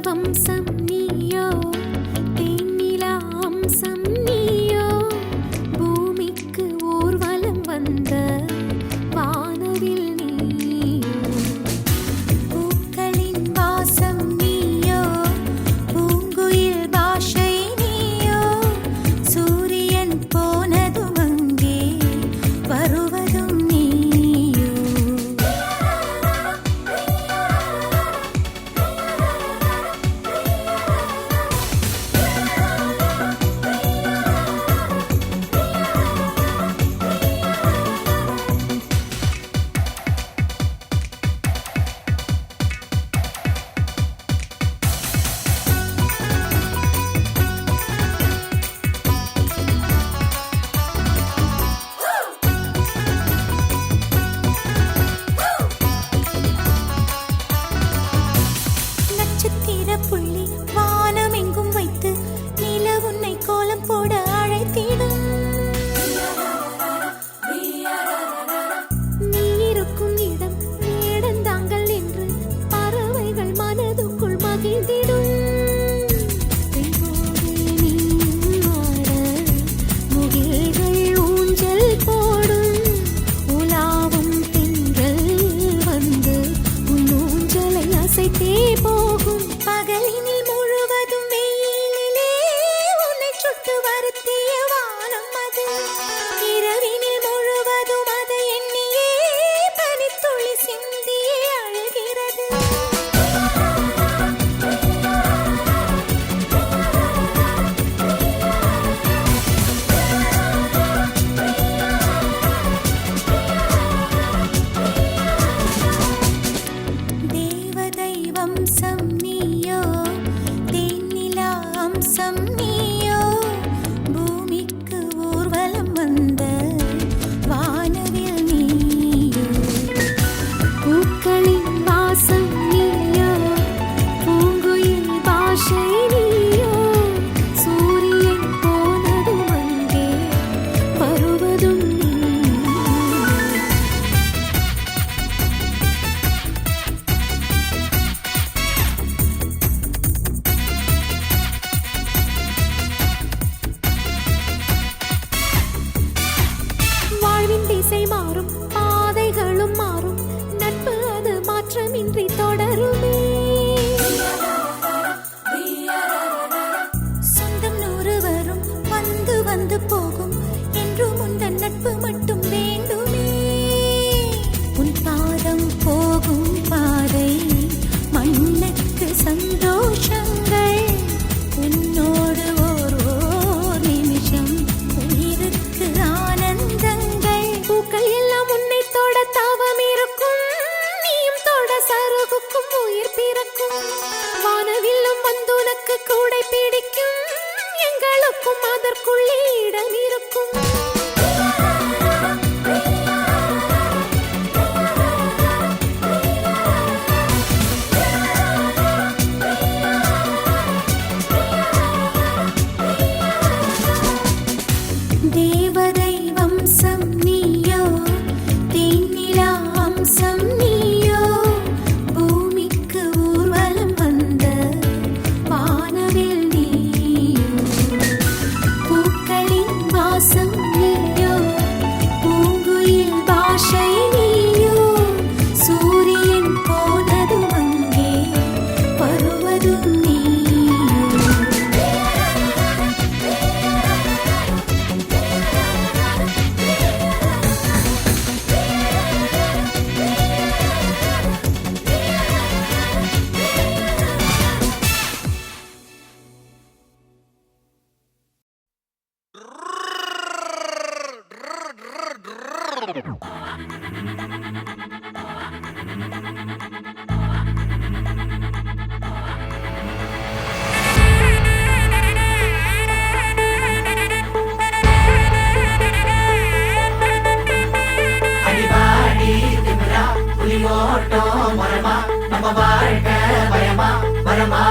வம்சம் நீயோ, தேனிலா அம்சம் நீயோ, பூமிக்கு ஊர்வலம் வந்த வானவில் நீயோ. பூக்களின் வாசம் நீயோ, பூங்குயில் பாஷை நீயோ, சூரியன் போனதும் அங்கே வருவதும் நீயோ. நட்சத்திர புள்ளி வானமெங்கும் வைத்து நில உன்னை கோலம் போட அழைத்திடும். நீ இருக்கும் இடம் வேடந்தாங்கள் என்று பறவைகள் மனதுக்குள் மகிழ்ந்திடும். பெண்ணோடு நீயும் ஆட முகில்கள் ஊஞ்சல் போடும். உலாவும் பெண்கள் வந்து உன் ஊஞ்சலை அசைத்தே போகும். பகலினில் முழுவதும் வெயிலிலே உன்னை சுட்டு வருத்திய வானம் அது. இரவினில் முழுவதும் அதை எண்ணியே பனித்துளி சிந்தியே அழுகிறது. தேவதை வம்சம் நீயோ, தேனிலா அம்சம் நீயோ, பூமிக்கு ஊர்வலம் வந்த வானவில் நீயோ. பூக்களின் வாசம் நீயோ, பூங்குயில் பாஷை நீயோ, சூரியன் போனதும் அங்கே வருவதும் நீயோ. வாழ்வின் திசை மாறும், பாதைகளும் மாறும், நட்பு அது மாற்றமின்றி தொடருமே. சொந்தம் 100 வரும், வந்து வந்து போகும், என்றும் உந்தன் நட்பு மட்டும் வேண்டுமே. உன் பாதம் போகும் பாதை மண்ணுக்கு சந்தோஷங்கள், உன்னோடு ஓர் நிமிஷம் உயிருக்கு ஆனந்தங்கள். பூக்கள் எல்லாம் உன்னை தொட தவம் இருக்கும், நீயும் தொட சருகுக்கும் உயிர் பிறக்கும். வானவில்லும் வந்து உனக்கு கூடை பிடிக்கும், எங்களுக்கும் அதற்குள்ளே இடம் இருக்கும். தேவதை வம்சம் நீயோ, தேனிலா அம்சம் நீயோ, பூமிக்கு ஊர்வலம் வந்த வானவில் நீயோ. பூக்களின் வாசம் நீயோ, பூங்குயில் பாஷை நீயோ, சூரியன் போனதும் அங்கே வருவதும் நீயோ. அடிவாடி திமிரா புலியோட்டம் மரமா, நம்ம வாழ்க்கை பயமா மரமா,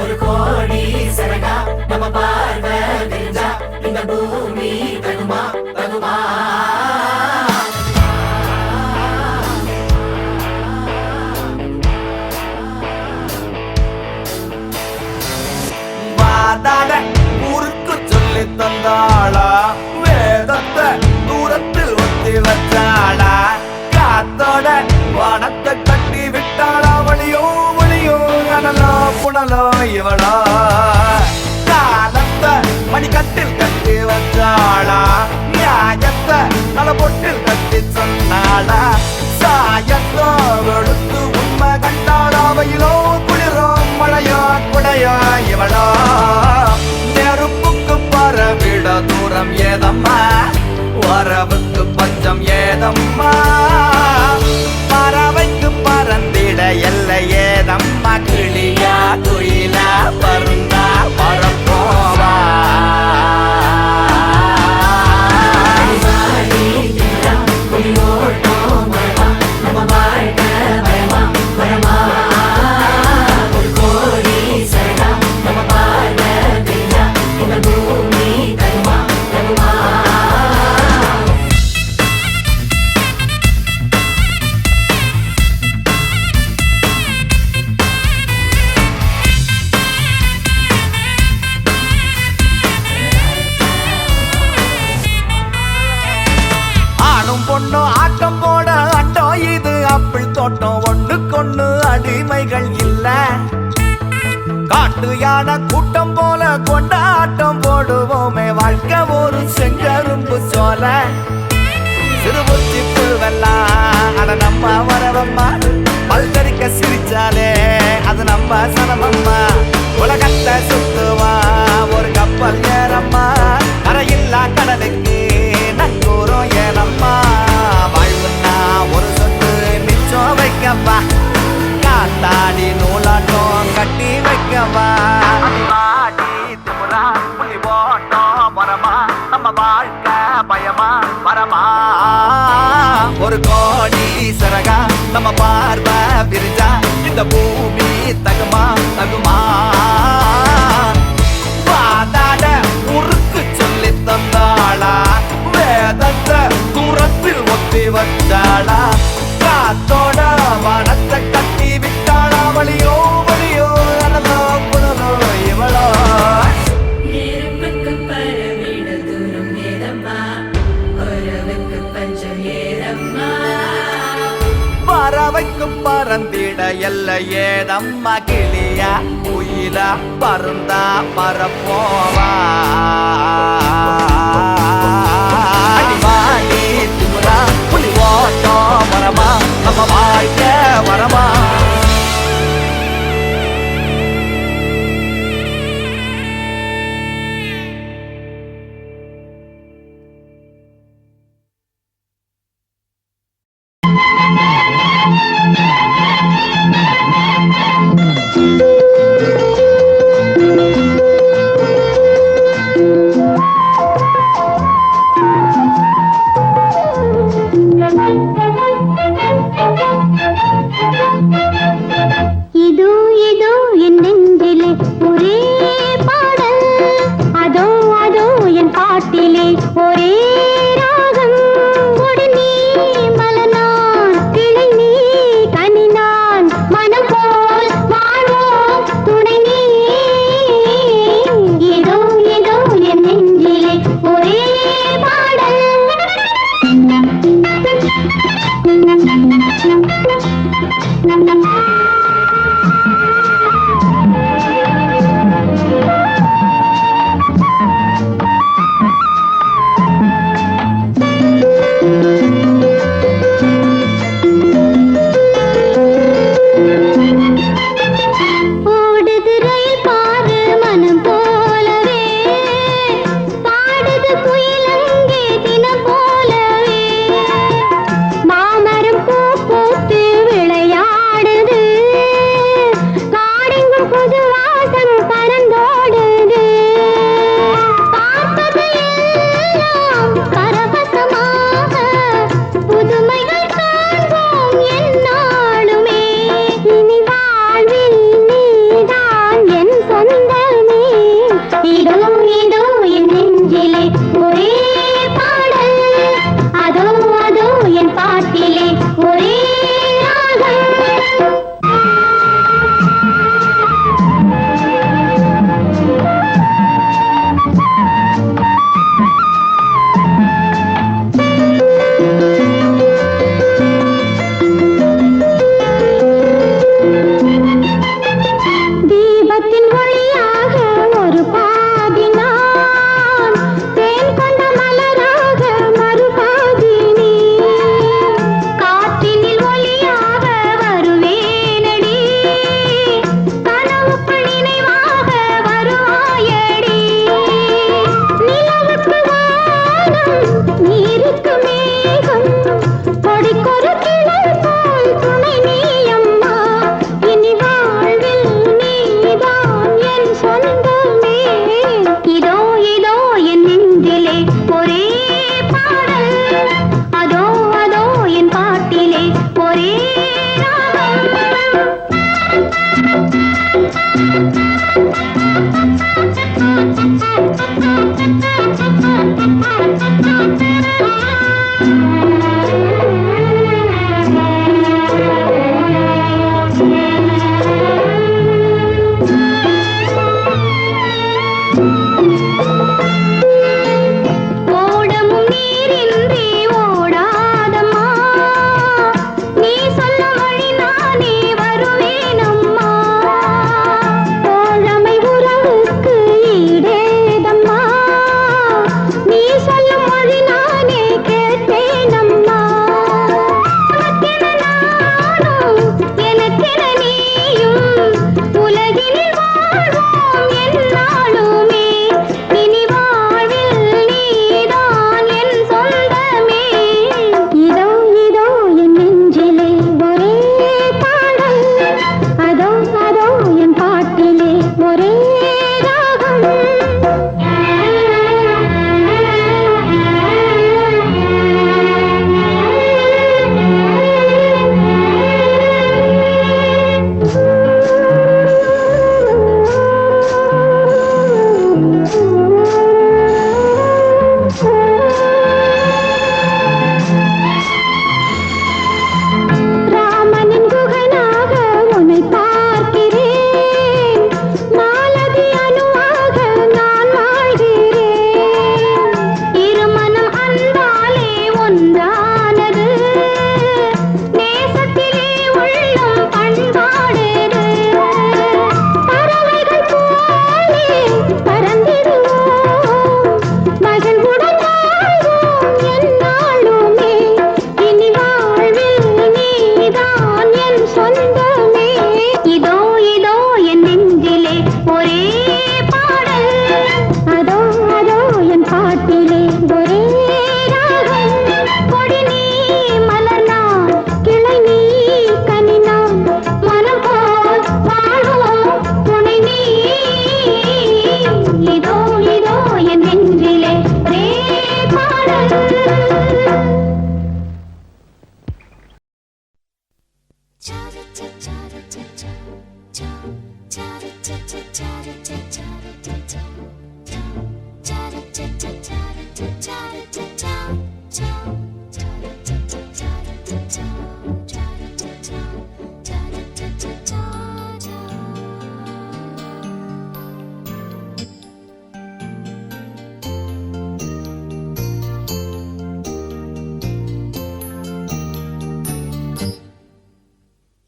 ஒரு கோடி சரகா நம்ம பார்வை தெரிஞ்சா இந்த பூமி தகுமா தகுமா. வானத்தை கட்டி விட்டாளா வழியோ வழியோ அனலோ புனலோ இவளோ காலத்தை மணிக்கட்டில் கட்டி வச்சாளா நியாயத்தை நல பொட்டில் கட்டி சொன்னாளா சாயத்தோ வெளுத்து உண்மை கண்டாளா வயலோ குளிரோ மழையோ குடையோ இவளோ நெருப்புக்கு பரவிட தூரம் ஏதம்மா வரவுக்கு பஞ்சம் ஏதம்மா பறவைக்கு பறந்திட எல்லை ஏதம்மா கிளியா குயிலா பருந்தா பரப்போவா ஆட்டம் போட அட்டம் இது அப்பிள் தோட்டம் ஒண்ணுக்கொண்ணு அடிமைகள் இல்ல காட்டு யானை கூட்டம் போல கொண்டாட்டம் போடுவோமே வாழ்க்கை ஒரு செங்கரும்பு சோல சிறுபுச்சி புல்வெல்லாம் அட நம்ம வரவம்மா பல்கரிக்க சிரிச்சாலே அது நம்ம சனமம்மா உலகத்தை சுத்துவா ஒரு கப்பல் ஏறம்மா கரையில்லா கடலுக்கு நங்கூரம் ஏனம்மா வாழ்வுன்னா ஒரு சொட்டு மிச்சம் வைக்கவா காத்தாடி நூலாட்டம் கட்டி வைக்கவா ஆடி திமுறா புலி ஓட்டம் வரமா நம்ம வாழ்க்கை பயமா வரமா ஒரு கோடி சரகா நம்ம பார்வை விரிஞ்சா இந்த பூமி தகுமா தகுமா வாதாட உருக்கு சொல்லி தந்தாளா வேதத்தை தூரத்தில் ஒத்தி வச்சாளா காத்தோட வானத்தை கட்டி விட்டாளா வழியோ வழியோ அனலோ புனலோ இவளோ நெருப்புக்கு பரவிட தூரம் ஏதம்மா உறவுக்கு பஞ்சம் ஏதம்மா பறவைக்கு பறந்திட எல்லை ஏதம்மா கிளியா குயிலா பருந்தா பரப்போவா அடிவாளி திமுறா புலி ஓட்டம் வரமா நம்ம வாழ்க்கை வரமா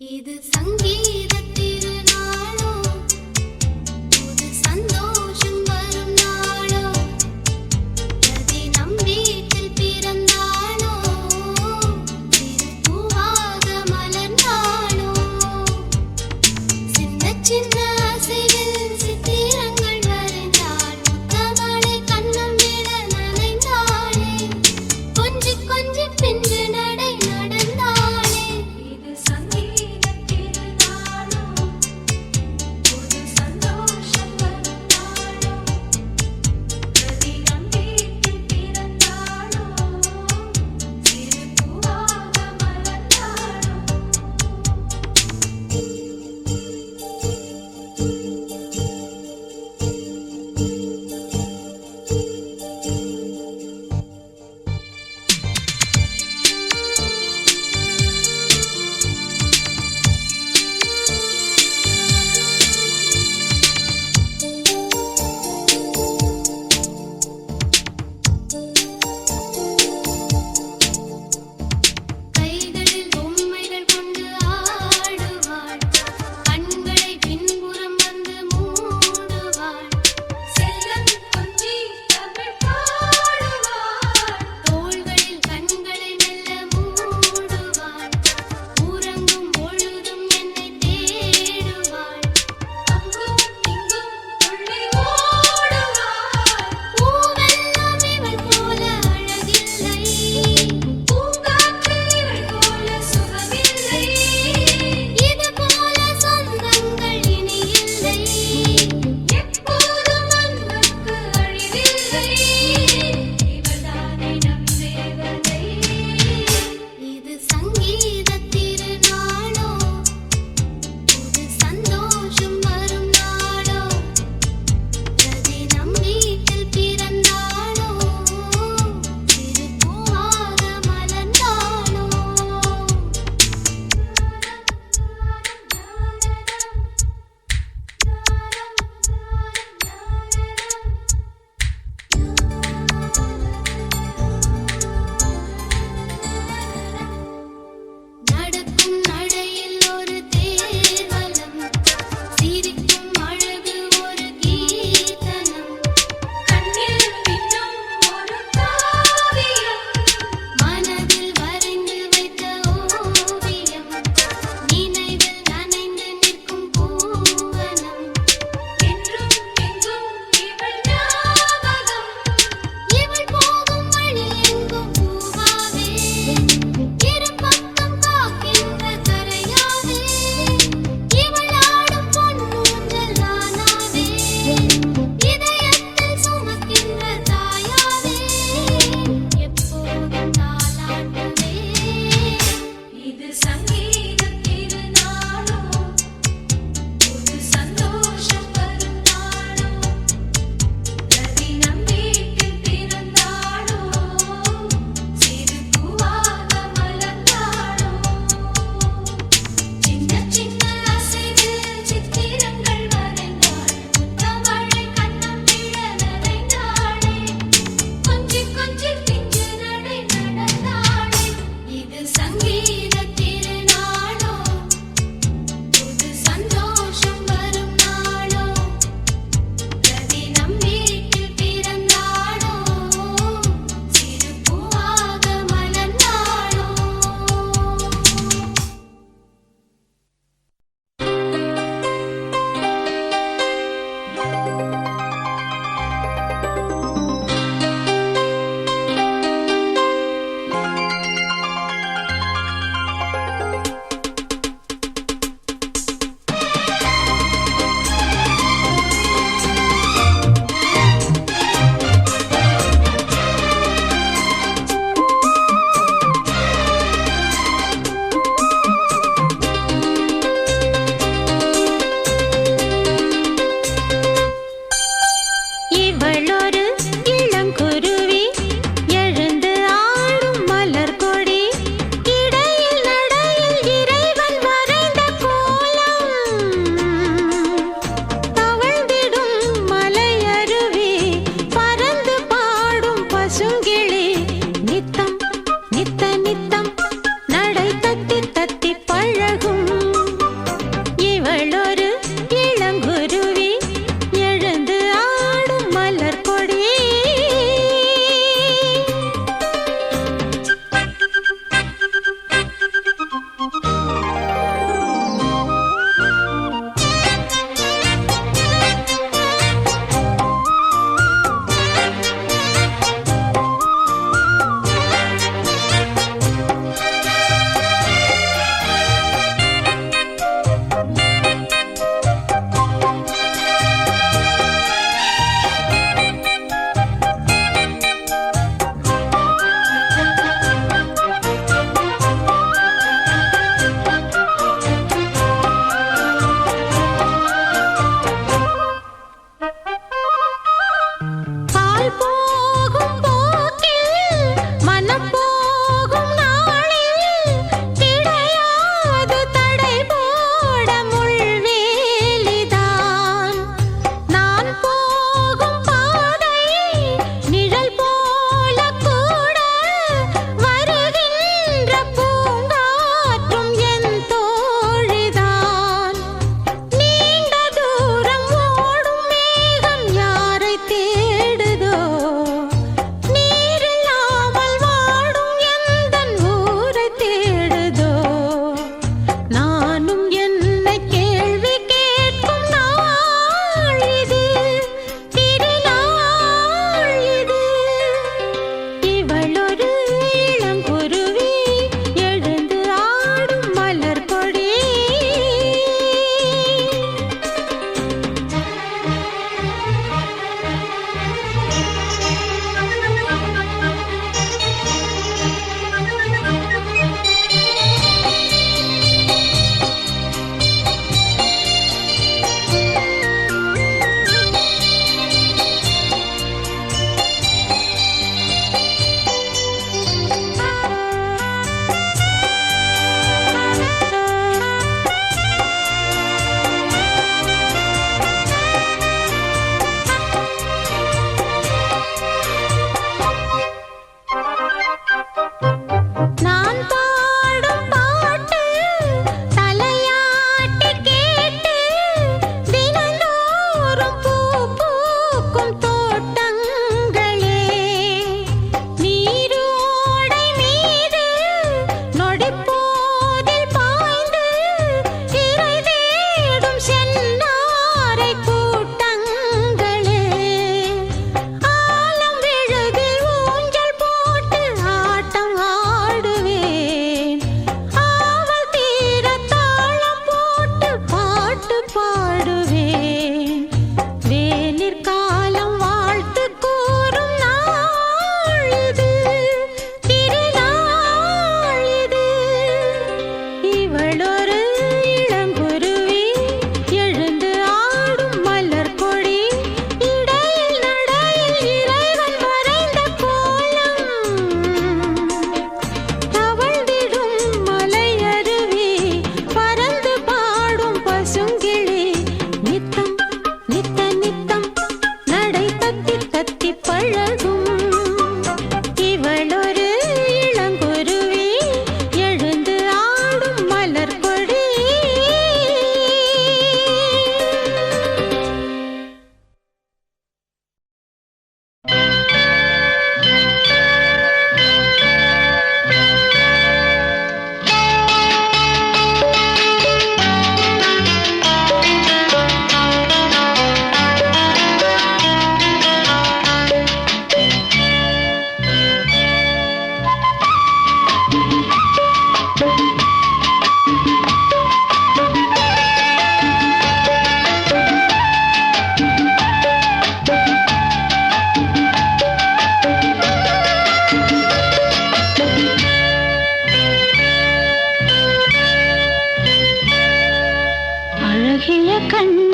இது சங்கீத திருநாளோ, புது சந்தோஷம் வரும் நாளோ, பிரதி நம் வீட்டில் பிறந்தாளோ, திருப்பூவாக மலர்ந்தாளோ, சின்ன சின்ன அசைவில் சித்திரங்கள் வரைந்தாள், முத்தமழை கண்ணம் விட நனைந்தாளே, கொஞ்சி கொஞ்சி பிஞ்சு நடை நடந்தாளே. இது சங்கீத திருநாளோ, அழகிய கண்